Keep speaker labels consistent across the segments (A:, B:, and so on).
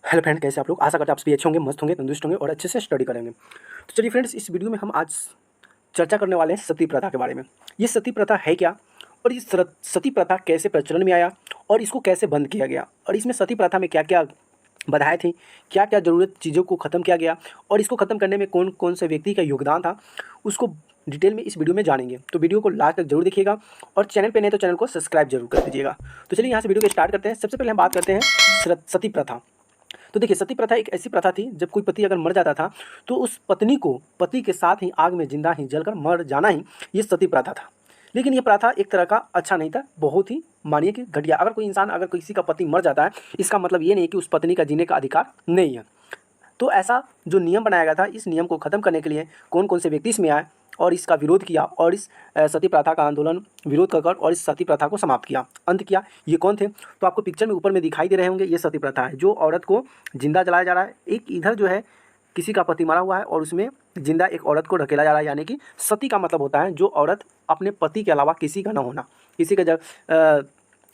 A: Hello friend, कैसे आप लोग? आशा करते हैं आप सभी अच्छे होंगे, मस्त होंगे, तंदुरुस्त होंगे और अच्छे से स्टडी करेंगे। तो चलिए फ्रेंड्स, इस वीडियो में हम आज चर्चा करने वाले हैं सती प्रथा के बारे में। ये सती प्रथा है क्या, और इस सती प्रथा कैसे प्रचलन में आया और इसको कैसे बंद किया गया, और इसमें सती प्रथा में क्या क्या बाधाएं थी, क्या क्या ज़रूरत चीज़ों को ख़त्म किया गया और इसको ख़त्म करने में कौन कौन से व्यक्ति का योगदान था, उसको डिटेल में इस वीडियो में जानेंगे। तो वीडियो को लास्ट तक जरूर देखिएगा और चैनल पे नहीं तो चैनल को सब्सक्राइब जरूर कर दीजिएगा। तो चलिए यहाँ से वीडियो को स्टार्ट करते हैं। सबसे पहले हम बात करते हैं सती प्रथा। तो देखिए, सती प्रथा एक ऐसी प्रथा थी जब कोई पति अगर मर जाता था तो उस पत्नी को पति के साथ ही आग में जिंदा ही जलकर मर जाना ही ये सती प्रथा था। लेकिन ये प्रथा एक तरह का अच्छा नहीं था, बहुत ही मानिए कि घटिया। अगर कोई इंसान, अगर किसी का पति मर जाता है, इसका मतलब ये नहीं कि उस पत्नी का जीने का अधिकार नहीं है। तो ऐसा जो नियम बनाया गया था, इस नियम को ख़त्म करने के लिए कौन कौन से व्यक्ति इसमें आए और इसका विरोध किया और इस सती प्रथा का आंदोलन विरोध कर और इस सती प्रथा को समाप्त किया, अंत किया, ये कौन थे? तो आपको पिक्चर में ऊपर में दिखाई दे रहे होंगे, ये सती प्रथा है। जो औरत को जिंदा जलाया जा रहा है, एक इधर जो है किसी का पति मरा हुआ है और उसमें जिंदा एक औरत को ढकेला जा रहा है। यानी कि सती का मतलब होता है जो औरत अपने पति के अलावा किसी का न होना, किसी के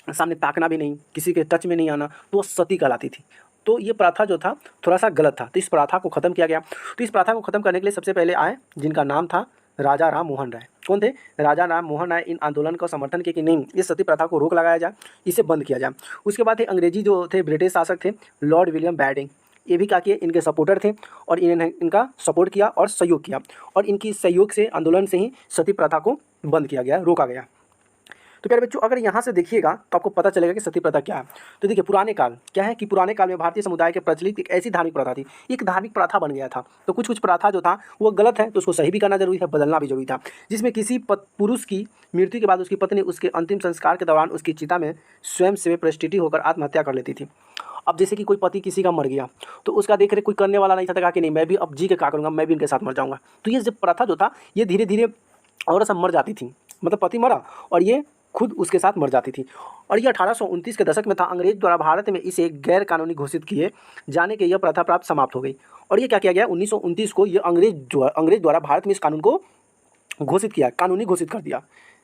A: सामने ताकना भी नहीं, किसी के टच में नहीं आना, तो वो सती कहलाती थी। तो ये प्रथा जो था थोड़ा सा गलत था, तो इस प्रथा को ख़त्म किया गया। तो इस प्रथा को ख़त्म करने के लिए सबसे पहले आए जिनका नाम था राजा राम मोहन राय। कौन थे? राजा राम मोहन राय। इन आंदोलन का समर्थन किया कि नहीं, इस सती प्रथा को रोक लगाया जाए, इसे बंद किया जाए। उसके बाद थे अंग्रेजी जो थे ब्रिटिश शासक थे लॉर्ड विलियम बैटिंग। ये भी क्या किए, इनके सपोर्टर थे और इन्होंने इनका सपोर्ट किया और सहयोग किया, और इनकी सहयोग से, आंदोलन से ही सती प्रथा को बंद किया गया, रोका गया। तो प्यारे बच्चों, अगर यहाँ से देखिएगा तो आपको पता चलेगा कि सती प्रथा क्या है। तो देखिए, पुराने काल क्या है कि पुराने काल में भारतीय समुदाय के प्रचलित एक ऐसी धार्मिक प्रथा थी, एक धार्मिक प्रथा बन गया था। तो कुछ कुछ प्रथा जो था वो गलत है, तो उसको सही भी करना जरूरी है, बदलना भी जरूरी था। जिसमें किसी पुरुष की मृत्यु के बाद उसकी पत्नी उसके अंतिम संस्कार के दौरान उसकी चिता में स्वयं से प्रस्टिटी होकर आत्महत्या कर लेती थी। अब जैसे कि कोई पति किसी का मर गया तो उसका देख रेख कोई करने वाला नहीं था, कहा कि नहीं मैं भी अब जी के क्या करूँगा, मैं भी इनके साथ मर जाऊँगा। तो ये जब प्रथा जो था ये धीरे धीरे औरत सब मर जाती थी, मतलब पति मरा और ये खुद उसके साथ मर जाती थी। और ये 1829 के दशक में था। अंग्रेज द्वारा भारत में इसे गैर कानूनी घोषित किए जाने के यह प्रथा प्राप्त समाप्त हो गई। और ये क्या किया गया, 1929 को ये अंग्रेज द्वारा भारत में इस कानून को घोषित किया, कानूनी घोषित कर दिया।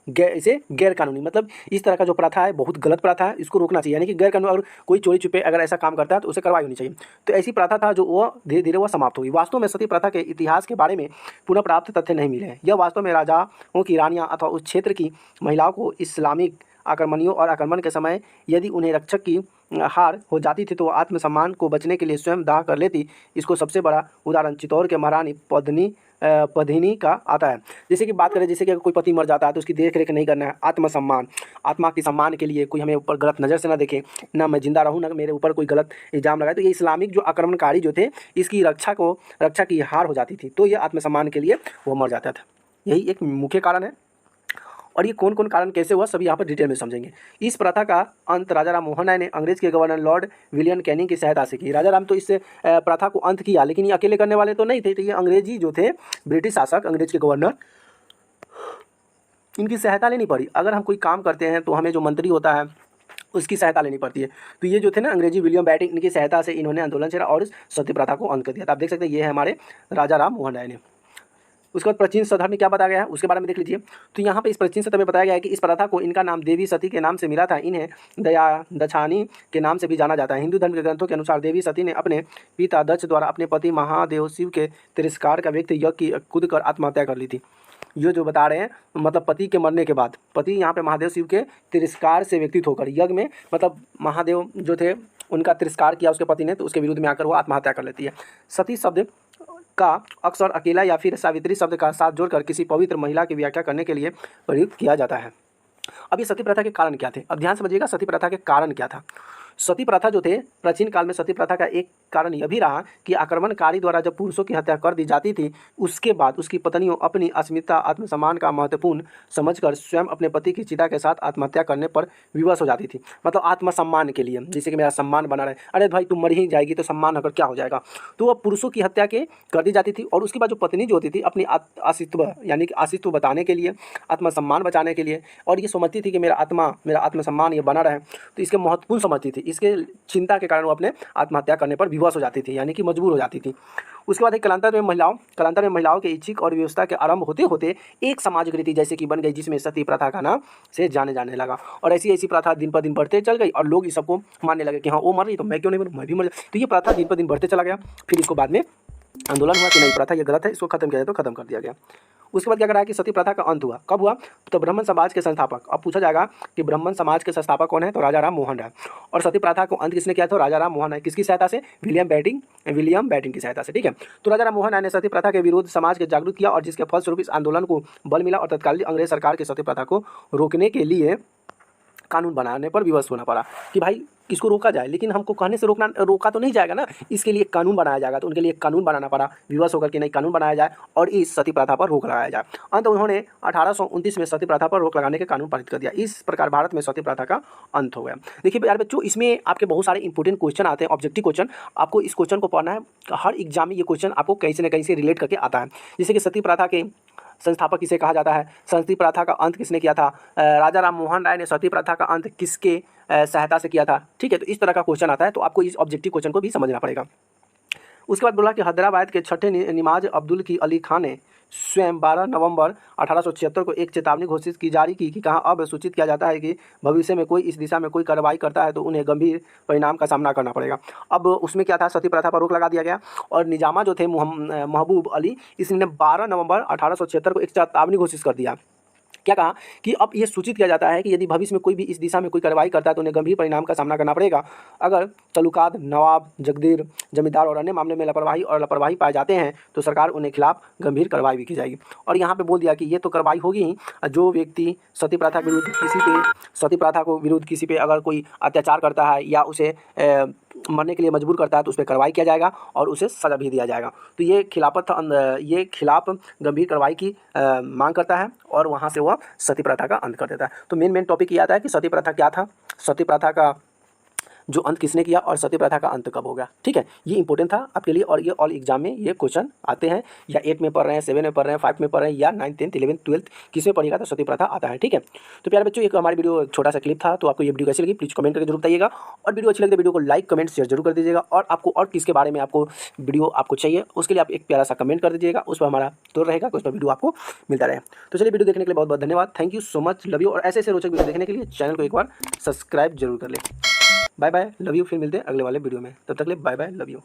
A: इसे गैर कानूनी, मतलब इस तरह का जो प्रथा है बहुत गलत प्रथा है, इसको रोकना चाहिए। यानी कि गैर कानूनी, अगर कोई चोरी छुपे अगर ऐसा काम करता है तो उसे कार्रवाई होनी चाहिए। तो ऐसी प्रथा था जो वो धीरे धीरे वह समाप्त हो गई। वास्तव में सती प्रथा के इतिहास के बारे में पुनः प्राप्त तथ्य नहीं मिले हैं। यह वास्तव में राजाओं की रानियाँ अथवा उस क्षेत्र की महिलाओं को इस्लामिक आक्रमणियों और आक्रमण के समय यदि उन्हें रक्षक की हार हो जाती थी तो वह आत्मसम्मान को बचने के लिए स्वयं दाह कर लेती। इसको सबसे बड़ा उदाहरण चित्तौड़ के महारानी पद्मिनी का आता है। जैसे कि बात करें, जैसे कि अगर कोई पति मर जाता है तो उसकी देख रेख नहीं करना है, आत्मसम्मान, आत्मा के सम्मान के लिए कोई हमें ऊपर गलत नज़र से ना देखे, ना मैं जिंदा रहूँ, ना मेरे ऊपर कोई गलत इल्जाम लगाए। तो ये इस्लामिक जो आक्रमणकारी जो थे इसकी रक्षा की हार हो जाती थी, तो ये आत्मसम्मान के लिए वो मर जाता था। यही एक मुख्य कारण है। और ये कौन कौन कारण कैसे हुआ सभी यहाँ पर डिटेल में समझेंगे। इस प्रथा का अंत राजा राम मोहन राय ने अंग्रेज के गवर्नर लॉर्ड विलियम कैनिंग की सहायता से की। राजा राम तो इस प्रथा को अंत किया, लेकिन ये अकेले करने वाले तो नहीं थे। तो ये अंग्रेजी जो थे ब्रिटिश शासक, अंग्रेज के गवर्नर, इनकी सहायता लेनी पड़ी। अगर हम कोई काम करते हैं तो हमें जो मंत्री होता है उसकी सहायता लेनी पड़ती है। तो ये जो थे ना अंग्रेजी विलियम बैटिंग, इनकी सहायता से इन्होंने आंदोलन छेड़ा और इस सती प्रथा को अंत कर दिया। तो आप देख सकते हैं ये है हमारे राजा राम मोहन राय ने। उसके बाद प्राचीन सदर में क्या बताया गया है उसके बारे में देख लीजिए। तो यहाँ पे इस प्राचीन सदर में बताया गया है कि इस प्रथा को इनका नाम देवी सती के नाम से मिला था। इन्हें दक्षाणी के नाम से भी जाना जाता है। हिंदू धर्म के ग्रंथों के अनुसार देवी सती ने अपने पिता दक्ष द्वारा अपने पति महादेव शिव के तिरस्कार का व्यक्ति यज्ञ की कूद कर आत्महत्या कर ली थी। ये जो बता रहे हैं, मतलब पति के मरने के बाद, पति यहाँ पे महादेव शिव के तिरस्कार से व्यक्तित होकर यज्ञ में, मतलब महादेव जो थे उनका तिरस्कार किया उसके पति ने, तो उसके विरुद्ध में आकर वो आत्महत्या कर लेती है। सती शब्द का अक्सर अकेला या फिर सावित्री शब्द का साथ जोड़कर किसी पवित्र महिला की व्याख्या करने के लिए प्रयुक्त किया जाता है। अब ये सती प्रथा के कारण क्या थे, अब ध्यान समझिएगा सती प्रथा के कारण क्या था। सती प्रथा जो थे प्राचीन काल में, सती प्रथा का एक कारण यह भी रहा कि आक्रमणकारी द्वारा जब पुरुषों की हत्या कर दी जाती थी उसके बाद उसकी पत्नियों अपनी अस्मिता आत्मसम्मान का महत्वपूर्ण समझकर स्वयं अपने पति की चिता के साथ आत्महत्या करने पर विवश हो जाती थी। मतलब आत्मसम्मान के लिए, जैसे कि मेरा सम्मान बना रहे, अरे भाई तुम मर ही जाएगी तो सम्मान अगर क्या हो जाएगा, तो वह पुरुषों की हत्या के कर दी जाती थी। और उसके बाद जो पत्नी जो होती थी अपनी अस्तित्व, यानी कि अस्तित्व बताने के लिए, आत्मसम्मान बचाने के लिए, और ये समझती थी कि मेरा आत्मसम्मान ये बना रहे, तो इसके महत्वपूर्ण समझती थी, इसके चिंता के कारण वो अपने आत्महत्या करने पर विवश हो जाती थी, यानी कि मजबूर हो जाती थी। उसके बाद एक कालांतर में महिलाओं के इच्छिक और व्यवस्था के आरंभ होते होते एक समाजकृति जैसे कि बन गई, जिसमें सती प्रथा का नाम से जाने लगा। और ऐसी ऐसी प्रथा दिन पर दिन बढ़ते चल गई और लोग इस सबको मानने लगे कि हाँ वो मर रही तो मैं क्यों नहीं मरूँ, मैं भी मर जाऊँ। तो ये प्रथा दिन पर दिन बढ़ते चला गया। फिर इसको बाद में आंदोलन हुआ कि नहीं, प्रथा ये गलत है, इसको खत्म किया जाए, तो खत्म कर दिया गया। उसके बाद क्या करा कि सती प्रथा का अंत हुआ। कब हुआ? तो ब्राह्मण समाज के संस्थापक, अब पूछा जाएगा कि ब्राह्मण समाज के संस्थापक कौन है, तो राजा राम मोहन राय। और सती प्रथा को अंत किसने किया? तो राजा राम मोहन राय। किसकी सहायता से? विलियम बेंटिंक की सहायता से। ठीक है, तो राजा राम मोहन राय ने सती प्रथा के विरुद्ध समाज के जागरूक किया और जिसके फलस्वरूप इस आंदोलन को बल मिला और तत्कालीन अंग्रेज सरकार के सती प्रथा को रोकने के लिए कानून बनाने पर विवश होना पड़ा कि भाई इसको रोका जाए, लेकिन हमको कहने से रोका तो नहीं जाएगा ना, इसके लिए कानून बनाया जाएगा। तो उनके लिए कानून बनाना पड़ा, विवश होकर कि नहीं कानून बनाया जाए और इस सती प्रथा पर रोक लगाया जाए। अंत उन्होंने 1829 में सती प्रथा पर रोक लगाने के कानून पारित कर दिया। इस प्रकार भारत में सती प्रथा का अंत हो गया। देखिए यार बच्चों, इसमें आपके बहुत सारे इंपॉर्टेंट क्वेश्चन आते हैं, ऑब्जेक्टिव क्वेश्चन। आपको इस क्वेश्चन को पढ़ना है, हर एग्जाम में ये क्वेश्चन आपको कहीं से न कहीं से रिलेट करके आता है। जैसे कि सती प्रथा के संस्थापक किसे कहा जाता है, सती प्रथा का अंत किसने किया था, राजा राम मोहन राय ने सती प्रथा का अंत किसके सहायता से किया था। ठीक है, तो इस तरह का क्वेश्चन आता है, तो आपको इस ऑब्जेक्टिव क्वेश्चन को भी समझना पड़ेगा। उसके बाद बोला कि हैदराबाद के छठे निमाज अब्दुल की अली खान ने स्वयं 12 नवंबर 1876 को एक चेतावनी घोषित की जारी की कि कहाँ अब सूचित किया जाता है कि भविष्य में कोई इस दिशा में कोई कार्रवाई करता है तो उन्हें गंभीर परिणाम का सामना करना पड़ेगा। अब उसमें क्या था, सती प्रथा पर रोक लगा दिया गया और निजामा जो थे महबूब अली, इसने 12 नवंबर 1876 को एक चेतावनी घोषित कर दिया। क्या कहा कि अब ये सूचित किया जाता है कि यदि भविष्य में कोई भी इस दिशा में कोई कार्रवाई करता है तो उन्हें गंभीर परिणाम का सामना करना पड़ेगा। अगर तलुकात, नवाब, जगदीर, जमींदार और अन्य मामले में लापरवाही पाए जाते हैं तो सरकार उन्हें खिलाफ गंभीर कार्रवाई भी की जाएगी। और यहाँ पे बोल दिया कि ये तो कार्रवाई होगी ही, जो व्यक्ति सती प्रथा को विरुद्ध किसी पे अगर कोई अत्याचार करता है या उसे मरने के लिए मजबूर करता है तो उस पर कार्रवाई किया जाएगा और उसे सजा भी दिया जाएगा। तो ये खिलाफ गंभीर कार्रवाई की मांग करता है और वहाँ से वह सती प्रथा का अंत कर देता है। तो मेन टॉपिक ये आता है कि सती प्रथा क्या था, सती प्रथा का जो अंत किसने किया और सती प्रथा का अंत कब होगा। ठीक है, ये इंपॉर्टेंट था आपके लिए और ये ऑल एग्जाम में ये क्वेश्चन आते हैं, या 8 में पढ़ रहे हैं, 7 में पढ़ रहे हैं, 5 में पढ़ रहे हैं या 9, 10, 11, 12 किस में पढ़ेगा तो सती प्रथा आता है। ठीक है, तो प्यारे बच्चों, एक हमारी वीडियो छोटा सा क्लिप था, तो आपको ये वीडियो कैसी लगी प्लीज़ कमेंट करके जरूर बताइएगा और वीडियो अच्छी लगे तो वीडियो को लाइक, कमेंट, शेयर जरूर कर दीजिएगा। और आपको और किसके बारे में वीडियो आपको चाहिए उसके लिए आप एक प्यारा सा कमेंट कर दीजिएगा, उस पर हमारा तो रहेगा कि उस पर वीडियो आपको मिलता रहे। तो चलिए, वीडियो देखने के लिए बहुत बहुत धन्यवाद, thank you so much, love you. और ऐसे रोचक वीडियो देखने के लिए चैनल को एक बार सब्सक्राइब जरूर कर लें। Bye bye, love you. फिर मिलते हैं अगले वाले वीडियो में, तब तक ले बाय बाय, लव यू।